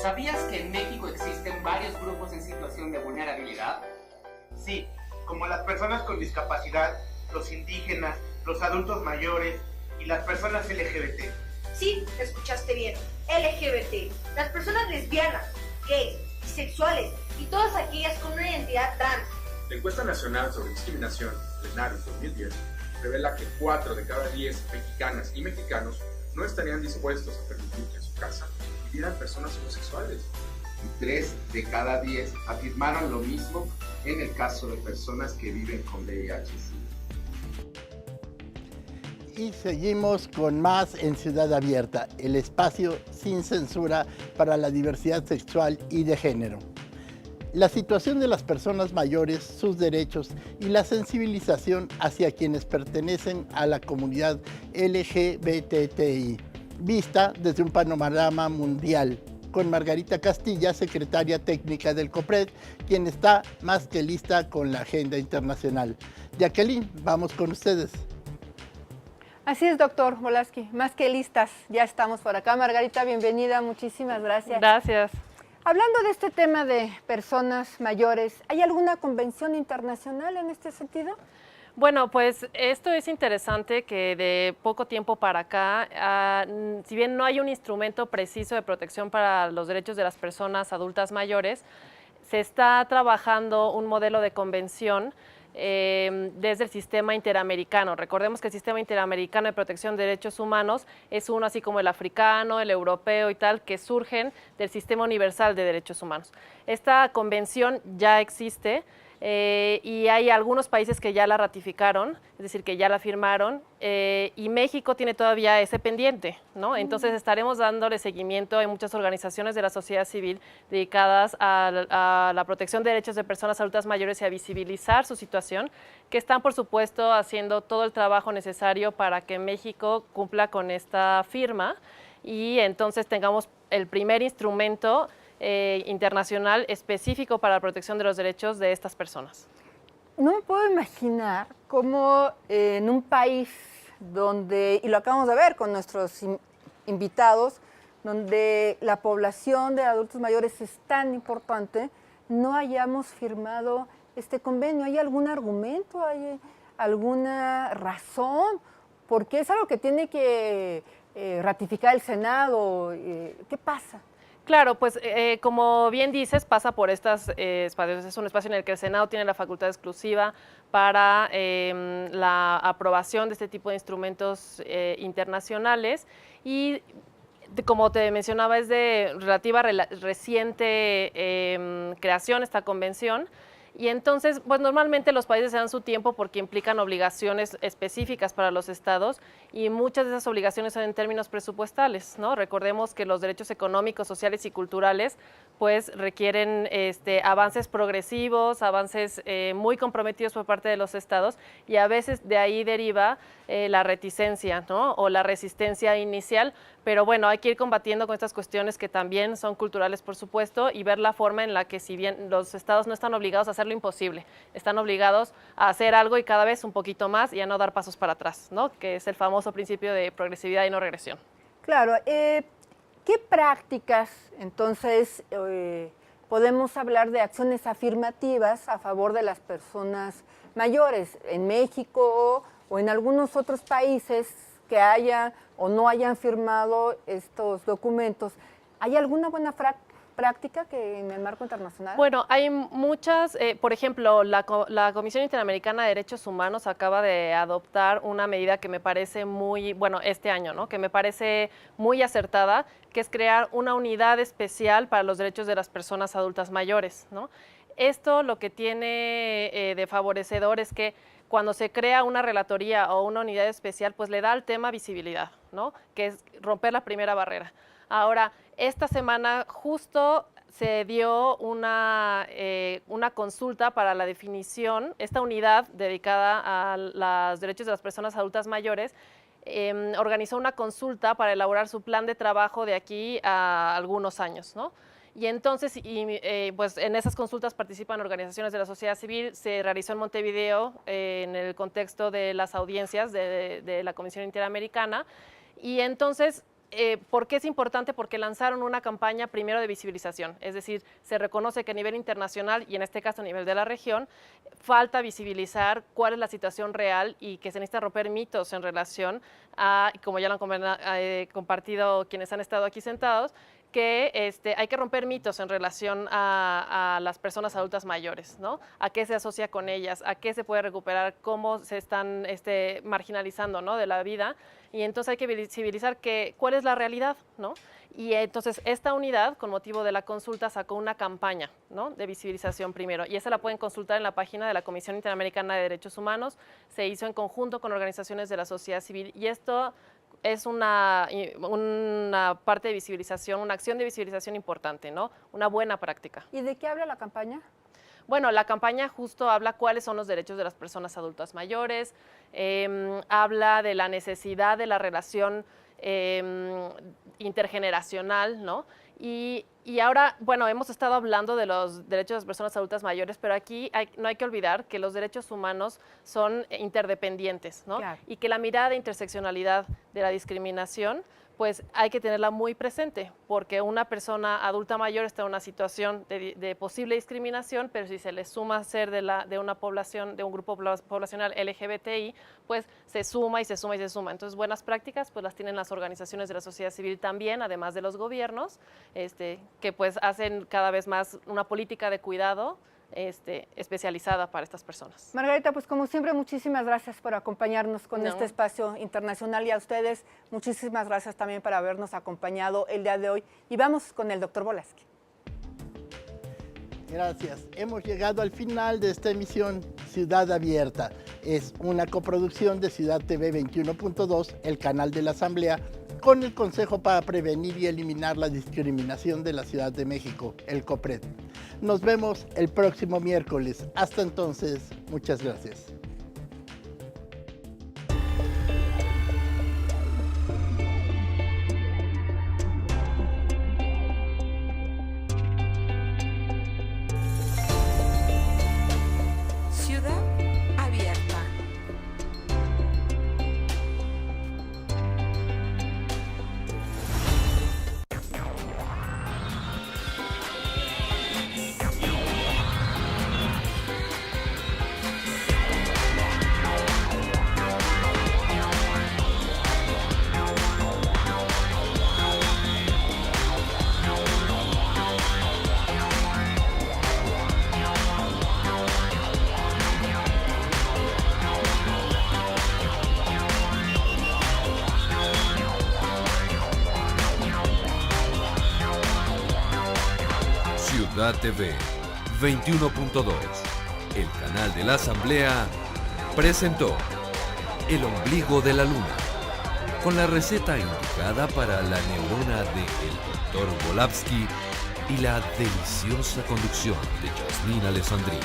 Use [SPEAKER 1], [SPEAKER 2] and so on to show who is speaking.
[SPEAKER 1] ¿sabías que en México existen varios grupos en situación de vulnerabilidad?
[SPEAKER 2] Sí, como las personas con discapacidad, los indígenas, los adultos mayores y las personas LGBT.
[SPEAKER 3] Sí, escuchaste bien, LGBT, las personas lesbianas, gays, bisexuales y todas aquellas con una identidad trans.
[SPEAKER 4] La encuesta nacional sobre discriminación, Plenario 2010, revela que 4 de cada 10 mexicanas y mexicanos no estarían dispuestos a permitir que en su casa vivieran personas homosexuales.
[SPEAKER 5] Y 3 de cada 10 afirmaron lo mismo en el caso de personas que viven con VIH-Sida.
[SPEAKER 6] Y seguimos con más en Ciudad Abierta, el espacio sin censura para la diversidad sexual y de género. La situación de las personas mayores, sus derechos y la sensibilización hacia quienes pertenecen a la comunidad LGBTI, vista desde un panorama mundial, con Margarita Castilla, secretaria técnica del COPRED, quien está más que lista con la agenda internacional. Jacqueline, vamos con ustedes.
[SPEAKER 7] Así es, doctor Volaski, más que listas, ya estamos por acá. Margarita, bienvenida, muchísimas gracias.
[SPEAKER 8] Gracias.
[SPEAKER 7] Hablando de este tema de personas mayores, ¿hay alguna convención internacional en este sentido?
[SPEAKER 8] Bueno, pues esto es interesante que de poco tiempo para acá, si bien no hay un instrumento preciso de protección para los derechos de las personas adultas mayores, se está trabajando un modelo de convención desde el sistema interamericano. Recordemos que el sistema interamericano de protección de derechos humanos es uno así como el africano, el europeo y tal, que surgen del sistema universal de derechos humanos. Esta convención ya existe y hay algunos países que ya la ratificaron, es decir, que ya la firmaron, y México tiene todavía ese pendiente, ¿no? Entonces estaremos dándole seguimiento. Hay muchas organizaciones de la sociedad civil dedicadas a la protección de derechos de personas adultas mayores y a visibilizar su situación, que están, por supuesto, haciendo todo el trabajo necesario para que México cumpla con esta firma y entonces tengamos el primer instrumento internacional específico para la protección de los derechos de estas personas.
[SPEAKER 7] No me puedo imaginar cómo en un país donde, y lo acabamos de ver con nuestros invitados, donde la población de adultos mayores es tan importante, no hayamos firmado este convenio. ¿Hay algún argumento? ¿Hay alguna razón? Porque es algo que tiene que ratificar el Senado. ¿Qué pasa?
[SPEAKER 8] Claro, pues como bien dices, pasa por estos espacios. Es un espacio en el que el Senado tiene la facultad exclusiva para la aprobación de este tipo de instrumentos internacionales y como te mencionaba, es de relativa reciente creación esta convención. Y entonces, pues normalmente los países se dan su tiempo porque implican obligaciones específicas para los estados y muchas de esas obligaciones son en términos presupuestales, ¿no? Recordemos que los derechos económicos, sociales y culturales pues requieren avances progresivos, avances muy comprometidos por parte de los estados y a veces de ahí deriva la reticencia, ¿no? O la resistencia inicial, pero bueno, hay que ir combatiendo con estas cuestiones que también son culturales, por supuesto, y ver la forma en la que si bien los estados no están obligados a hacer lo imposible, están obligados a hacer algo y cada vez un poquito más y a no dar pasos para atrás, ¿no? Que es el famoso principio de progresividad y no regresión.
[SPEAKER 7] Claro, ¿qué prácticas entonces podemos hablar de acciones afirmativas a favor de las personas mayores en México o en algunos otros países que hayan o no hayan firmado estos documentos? ¿Hay alguna buena práctica que en el marco internacional?
[SPEAKER 8] Bueno, hay muchas, por ejemplo, la Comisión Interamericana de Derechos Humanos acaba de adoptar una medida que me parece muy, bueno, este año, ¿no? Que me parece muy acertada, que es crear una unidad especial para los derechos de las personas adultas mayores, ¿no? Esto lo que tiene de favorecedor es que cuando se crea una relatoría o una unidad especial, pues le da al tema visibilidad, ¿no? Que es romper la primera barrera. Ahora, esta semana justo se dio una consulta para la definición, esta unidad dedicada a los derechos de las personas adultas mayores, organizó una consulta para elaborar su plan de trabajo de aquí a algunos años, ¿no? Y entonces, pues en esas consultas participan organizaciones de la sociedad civil, se realizó en Montevideo en el contexto de las audiencias de la Comisión Interamericana, y entonces ¿por qué es importante? Porque lanzaron una campaña primero de visibilización, es decir, se reconoce que a nivel internacional y en este caso a nivel de la región, falta visibilizar cuál es la situación real y que se necesita romper mitos en relación a, como ya lo han compartido quienes han estado aquí sentados, que hay que romper mitos en relación a las personas adultas mayores, ¿no? A qué se asocia con ellas, a qué se puede recuperar, cómo se están marginalizando, ¿no? De la vida. Y entonces hay que visibilizar cuál es la realidad, ¿no? Y entonces esta unidad, con motivo de la consulta, sacó una campaña, ¿no? De visibilización primero. Y esa la pueden consultar en la página de la Comisión Interamericana de Derechos Humanos. Se hizo en conjunto con organizaciones de la sociedad civil. Y esto es una parte de visibilización, una acción de visibilización importante, ¿no? Una buena práctica.
[SPEAKER 7] ¿Y de qué habla la campaña?
[SPEAKER 8] Bueno, la campaña justo habla cuáles son los derechos de las personas adultas mayores, habla de la necesidad de la relación intergeneracional, ¿no? Y ahora, bueno, hemos estado hablando de los derechos de las personas adultas mayores, pero aquí no hay que olvidar que los derechos humanos son interdependientes, ¿no?
[SPEAKER 7] Claro.
[SPEAKER 8] Y que la mirada de interseccionalidad de la discriminación, pues hay que tenerla muy presente, porque una persona adulta mayor está en una situación de posible discriminación, pero si se le suma ser de una población, de un grupo poblacional LGBTI, pues se suma y se suma y se suma. Entonces, buenas prácticas pues las tienen las organizaciones de la sociedad civil también, además de los gobiernos, que pues hacen cada vez más una política de cuidado especializada para estas personas.
[SPEAKER 7] Margarita, pues como siempre, muchísimas gracias por acompañarnos con este espacio internacional y a ustedes muchísimas gracias también por habernos acompañado el día de hoy. Y vamos con el doctor Volaski.
[SPEAKER 6] Gracias. Hemos llegado al final de esta emisión Ciudad Abierta. Es una coproducción de Ciudad TV 21.2, el canal de la Asamblea, con el Consejo para Prevenir y Eliminar la Discriminación de la Ciudad de México, el COPRED. Nos vemos el próximo miércoles. Hasta entonces, muchas gracias.
[SPEAKER 9] Ciudad Abierta.
[SPEAKER 10] Ciudad TV 21.2, el canal de la Asamblea, presentó El ombligo de la luna, con la receta indicada para la neurona de el Dr. Volaski y la deliciosa conducción de Yasmín Alessandrini.